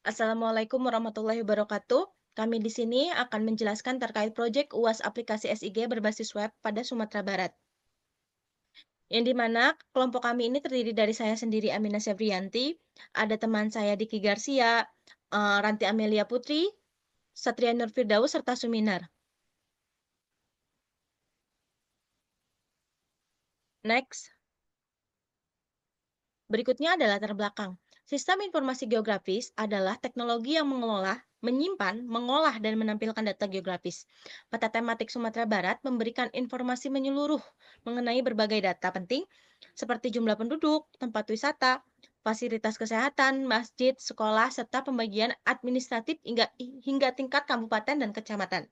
Assalamualaikum warahmatullahi wabarakatuh. Kami di sini akan menjelaskan terkait proyek UAS aplikasi SIG berbasis web pada Sumatera Barat. Yang di mana kelompok kami ini terdiri dari saya sendiri Amina Sevrianti, ada teman saya Diki Garcia, Ranti Amelia Putri, Satria Nur Firdaus, serta Suminar. Next. Berikutnya adalah latar belakang. Sistem informasi geografis adalah teknologi yang mengelola, menyimpan, mengolah, dan menampilkan data geografis. Peta tematik Sumatera Barat memberikan informasi menyeluruh mengenai berbagai data penting seperti jumlah penduduk, tempat wisata, fasilitas kesehatan, masjid, sekolah, serta pembagian administratif hingga tingkat kabupaten dan kecamatan.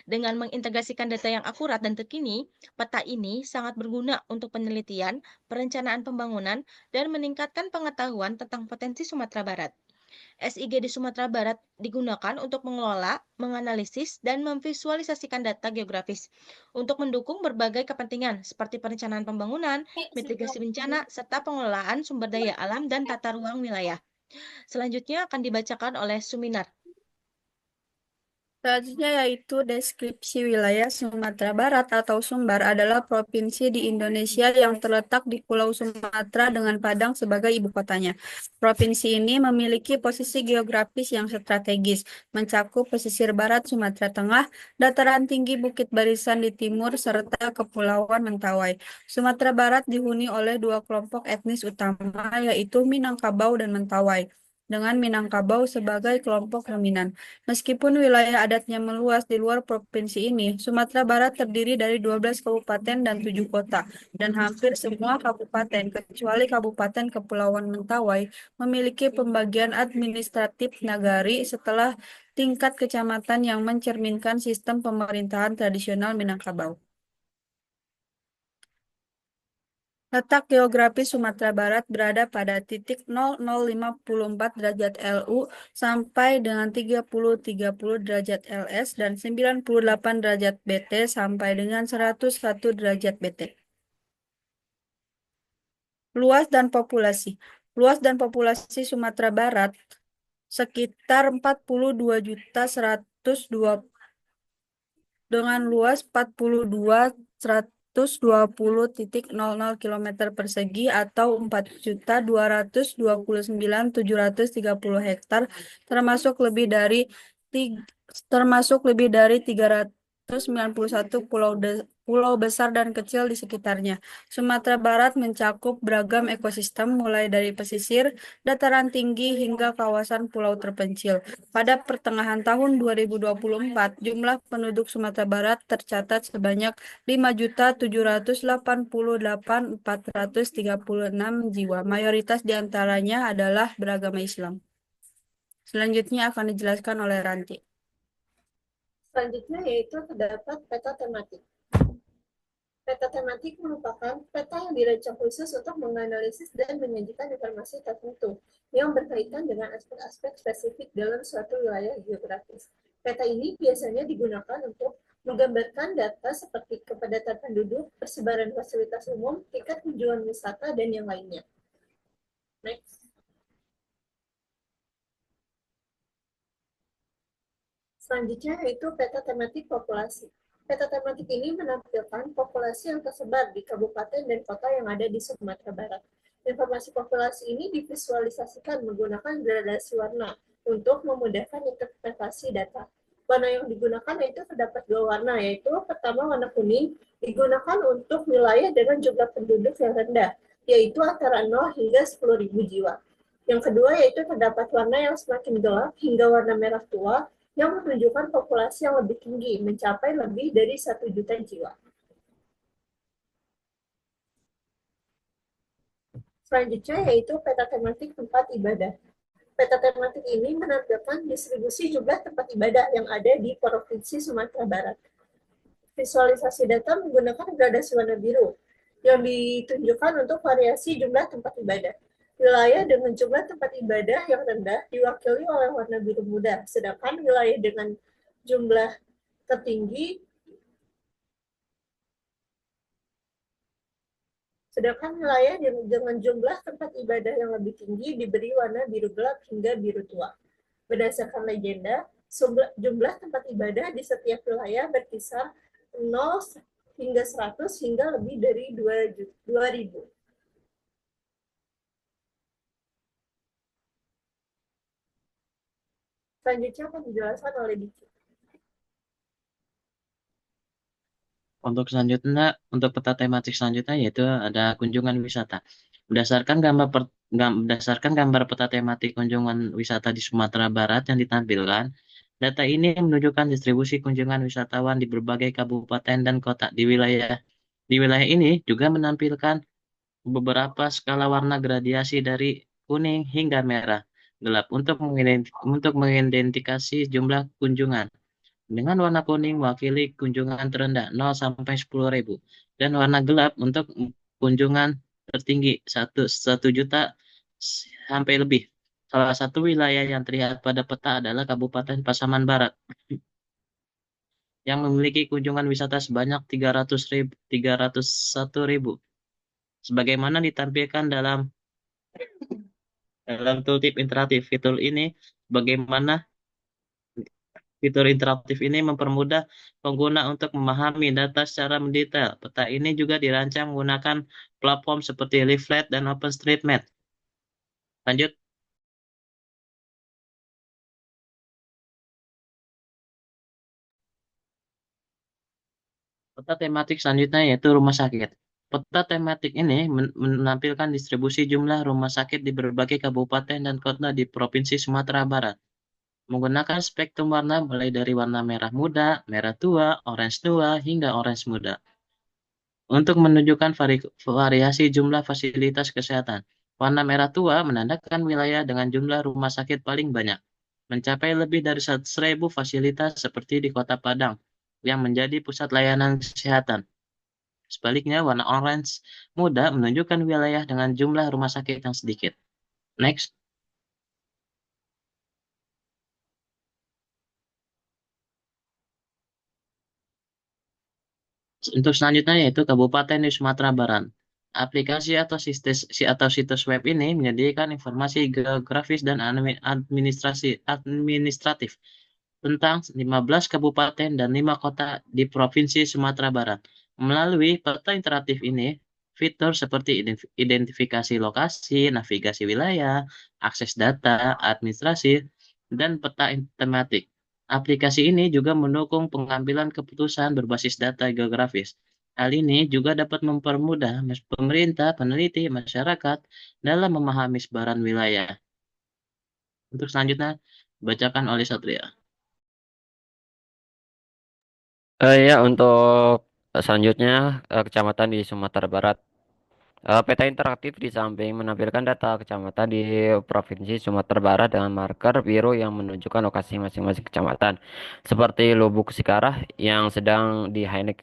Dengan mengintegrasikan data yang akurat dan terkini, peta ini sangat berguna untuk penelitian, perencanaan pembangunan, dan meningkatkan pengetahuan tentang potensi Sumatera Barat. SIG di Sumatera Barat digunakan untuk mengelola, menganalisis, dan memvisualisasikan data geografis untuk mendukung berbagai kepentingan seperti perencanaan pembangunan, mitigasi bencana, serta pengelolaan sumber daya alam dan tata ruang wilayah. Selanjutnya akan dibacakan oleh Suminar. Selanjutnya yaitu deskripsi wilayah Sumatera Barat atau Sumbar adalah provinsi di Indonesia yang terletak di Pulau Sumatera dengan Padang sebagai ibu kotanya. Provinsi ini memiliki posisi geografis yang strategis, mencakup pesisir barat Sumatera Tengah, dataran tinggi Bukit Barisan di timur, serta Kepulauan Mentawai. Sumatera Barat dihuni oleh dua kelompok etnis utama, yaitu Minangkabau dan Mentawai, dengan Minangkabau sebagai kelompok dominan. Meskipun wilayah adatnya meluas di luar provinsi ini, Sumatera Barat terdiri dari 12 kabupaten dan 7 kota, dan hampir semua kabupaten, kecuali Kabupaten Kepulauan Mentawai, memiliki pembagian administratif nagari setelah tingkat kecamatan yang mencerminkan sistem pemerintahan tradisional Minangkabau. Letak geografis Sumatera Barat berada pada titik 0054 derajat LU sampai dengan 3030 derajat LS dan 98 derajat BT sampai dengan 101 derajat BT. Luas dan populasi. Luas dan populasi Sumatera Barat sekitar 42.102 dengan luas 42.120,00 km persegi atau 4.229.730 hektar, termasuk lebih dari tig- termasuk lebih dari 391 pulau besar dan kecil di sekitarnya. Sumatera Barat mencakup beragam ekosistem mulai dari pesisir, dataran tinggi hingga kawasan pulau terpencil. Pada pertengahan tahun 2024, jumlah penduduk Sumatera Barat tercatat sebanyak 5.788.436 jiwa. Mayoritas diantaranya adalah beragama Islam. Selanjutnya akan dijelaskan oleh Ranti. Selanjutnya yaitu terdapat peta tematik. Peta tematik merupakan peta yang dirancang khusus untuk menganalisis dan menyajikan informasi tertentu yang berkaitan dengan aspek-aspek spesifik dalam suatu wilayah geografis. Peta ini biasanya digunakan untuk menggambarkan data seperti kepadatan penduduk, persebaran fasilitas umum, tingkat kunjungan wisata, dan yang lainnya. Next. Selanjutnya yaitu peta tematik populasi. Peta tematik ini menampilkan populasi yang tersebar di kabupaten dan kota yang ada di Sumatera Barat. Informasi populasi ini divisualisasikan menggunakan gradasi warna untuk memudahkan interpretasi data. Warna yang digunakan yaitu terdapat dua warna, yaitu pertama warna kuning digunakan untuk wilayah dengan jumlah penduduk yang rendah, yaitu antara 0 hingga 10.000 jiwa. Yang kedua yaitu terdapat warna yang semakin gelap hingga warna merah tua yang menunjukkan populasi yang lebih tinggi, mencapai lebih dari 1 juta jiwa. Selanjutnya yaitu peta tematik tempat ibadah. Peta tematik ini menampilkan distribusi jumlah tempat ibadah yang ada di Provinsi Sumatera Barat. Visualisasi data menggunakan gradasi warna biru yang ditunjukkan untuk variasi jumlah tempat ibadah. Wilayah dengan jumlah tempat ibadah yang rendah diwakili oleh warna biru muda, sedangkan wilayah dengan jumlah tertinggi Sedangkan wilayah dengan jumlah tempat ibadah yang lebih tinggi diberi warna biru gelap hingga biru tua. Berdasarkan legenda, jumlah tempat ibadah di setiap wilayah berkisar 0 hingga 100 hingga lebih dari 2.000. Selanjutnya akan dijelaskan oleh Diki. Untuk peta tematik selanjutnya yaitu ada kunjungan wisata. Berdasarkan gambar peta tematik kunjungan wisata di Sumatera Barat yang ditampilkan, data ini menunjukkan distribusi kunjungan wisatawan di berbagai kabupaten dan kota di wilayah. Di wilayah ini juga menampilkan beberapa skala warna gradiasi dari kuning hingga merah gelap untuk mengidentifikasi jumlah kunjungan. Dengan warna kuning mewakili kunjungan terendah 0 sampai 10.000 dan warna gelap untuk kunjungan tertinggi 1 juta sampai lebih. Salah satu wilayah yang terlihat pada peta adalah Kabupaten Pasaman Barat yang memiliki kunjungan wisata sebanyak 301.000. Sebagaimana ditampilkan dalam tooltip interaktif, fitur interaktif ini mempermudah pengguna untuk memahami data secara mendetail. Peta ini juga dirancang menggunakan platform seperti Leaflet dan OpenStreetMap. Lanjut. Peta tematik selanjutnya yaitu rumah sakit. Peta tematik ini menampilkan distribusi jumlah rumah sakit di berbagai kabupaten dan kota di Provinsi Sumatera Barat. Menggunakan spektrum warna mulai dari warna merah muda, merah tua, orange tua, hingga orange muda. Untuk menunjukkan variasi jumlah fasilitas kesehatan. Warna merah tua menandakan wilayah dengan jumlah rumah sakit paling banyak, mencapai lebih dari 100.000 fasilitas seperti di Kota Padang, yang menjadi pusat layanan kesehatan. Sebaliknya, warna orange muda menunjukkan wilayah dengan jumlah rumah sakit yang sedikit. Next. Untuk selanjutnya yaitu Kabupaten di Sumatera Barat. Aplikasi atau situs web ini menyediakan informasi geografis dan administratif tentang 15 kabupaten dan 5 kota di Provinsi Sumatera Barat. Melalui peta interaktif ini, fitur seperti identifikasi lokasi, navigasi wilayah, akses data, administrasi, dan peta tematik. Aplikasi ini juga mendukung pengambilan keputusan berbasis data geografis. Hal ini juga dapat mempermudah pemerintah, peneliti, masyarakat dalam memahami sebaran wilayah. Untuk selanjutnya, bacakan oleh Satria. Ya, untuk selanjutnya kecamatan di Sumatera Barat. Peta interaktif di samping menampilkan data kecamatan di Provinsi Sumatera Barat dengan marker biru yang menunjukkan lokasi masing-masing kecamatan, seperti Lubuk Sikarah yang sedang di highlight.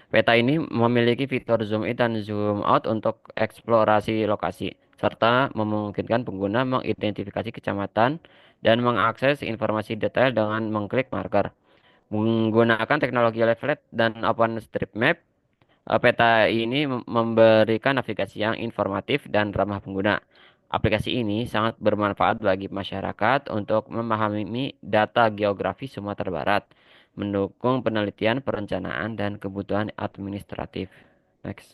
Peta ini memiliki fitur zoom in dan zoom out untuk eksplorasi lokasi, serta memungkinkan pengguna mengidentifikasi kecamatan dan mengakses informasi detail dengan mengklik marker. Menggunakan teknologi leaflet dan OpenStreetMap, peta ini memberikan navigasi yang informatif dan ramah pengguna. Aplikasi ini sangat bermanfaat bagi masyarakat untuk memahami data geografi Sumatera Barat, mendukung penelitian, perencanaan, dan kebutuhan administratif. Next.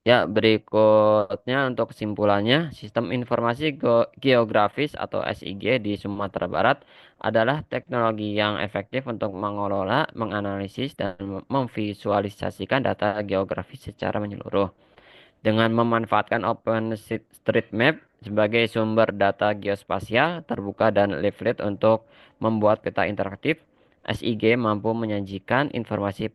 Ya, berikutnya untuk kesimpulannya, sistem informasi geografis atau SIG di Sumatera Barat adalah teknologi yang efektif untuk mengelola, menganalisis, dan memvisualisasikan data geografis secara menyeluruh. Dengan memanfaatkan OpenStreetMap sebagai sumber data geospasial terbuka dan leaflet untuk membuat peta interaktif, SIG mampu menyajikan informasi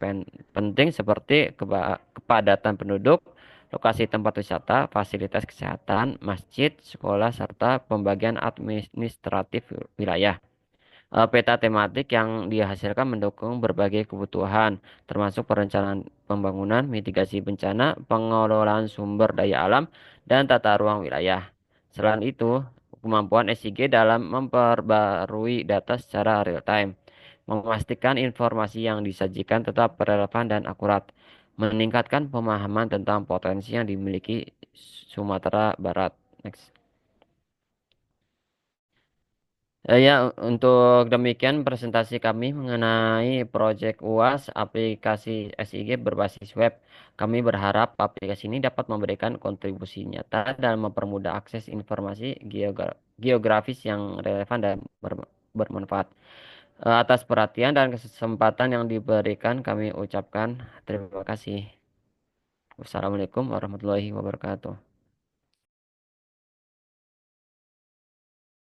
penting seperti kepadatan penduduk, lokasi tempat wisata, fasilitas kesehatan, masjid, sekolah, serta pembagian administratif wilayah. Peta tematik yang dihasilkan mendukung berbagai kebutuhan, termasuk perencanaan pembangunan, mitigasi bencana, pengelolaan sumber daya alam, dan tata ruang wilayah. Selain itu, kemampuan SIG dalam memperbarui data secara real time, memastikan informasi yang disajikan tetap relevan dan akurat, meningkatkan pemahaman tentang potensi yang dimiliki Sumatera Barat. Next. Ya, untuk demikian presentasi kami mengenai proyek UAS aplikasi SIG berbasis web. Kami berharap aplikasi ini dapat memberikan kontribusi nyata dalam mempermudah akses informasi geografis yang relevan dan bermanfaat. Atas perhatian dan kesempatan yang diberikan kami ucapkan terima kasih. Wassalamualaikum warahmatullahi wabarakatuh.